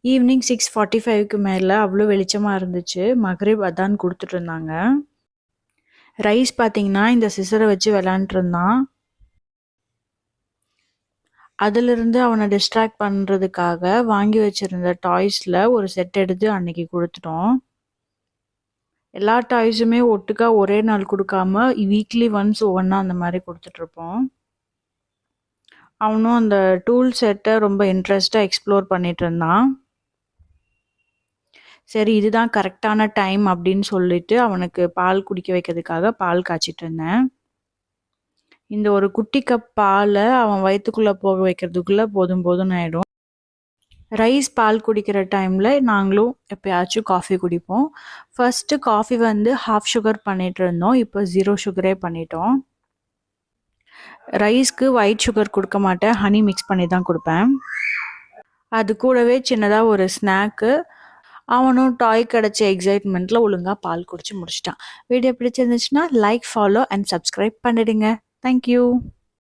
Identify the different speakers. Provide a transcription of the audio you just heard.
Speaker 1: Evening 6:45க்கு மேலே அவ்வளோ வெளிச்சமாக இருந்துச்சு. மக்ரிப் அதான் கொடுத்துட்டு இருந்தாங்க. ரைஸ் பார்த்தீங்கன்னா இந்த சிசரை வச்சு விளாண்டுட்டு இருந்தான். அதிலிருந்து அவனை டிஸ்ட்ராக்ட் பண்ணுறதுக்காக வாங்கி வச்சுருந்த டாய்ஸில் ஒரு செட் எடுத்து அன்னைக்கு கொடுத்துட்டோம். எல்லா டாய்ஸுமே ஒட்டுக்கா ஒரே நாள் கொடுக்காம வீக்லி ஒன்ஸ் ஒவ்வொன்றா அந்த மாதிரி கொடுத்துட்ருப்போம். அவனும் அந்த டூல் செட்டை ரொம்ப இன்ட்ரெஸ்டாக எக்ஸ்ப்ளோர் பண்ணிட்டு இருந்தான். சரி இதுதான் கரெக்டான டைம் அப்படின்னு சொல்லிட்டு அவனுக்கு பால் குடிக்க வைக்கிறதுக்காக பால் காய்ச்சிட்டு இருந்தேன். இந்த ஒரு குட்டி கப் பாலை அவன் வயிற்றுக்குள்ளே போக வைக்கிறதுக்குள்ளே போதும் போதும்னு ஆகிடும். ரைஸ் பால் குடிக்கிற டைமில் நாங்களும் எப்போயாச்சும் காஃபி குடிப்போம். ஃபஸ்ட்டு காஃபி வந்து 1/2 சுகர் பண்ணிகிட்டு இருந்தோம். இப்போ 0 சுகரே பண்ணிட்டோம். ரைஸ்க்கு ஒயிட் சுகர் கொடுக்க மாட்டேன், ஹனி மிக்ஸ் பண்ணி தான் கொடுப்பேன். அது கூடவே சின்னதாக ஒரு ஸ்நாக்கு. அவனும் டாய் கிடச்ச எக்ஸைட்மெண்ட்டில் ஒழுங்காக பால் குடிச்சு முடிச்சிட்டான். வீடியோ பிடிச்சிருந்துச்சுன்னா லைக், ஃபாலோ அண்ட் சப்ஸ்கிரைப் பண்ணிடுங்க. தேங்க்யூ.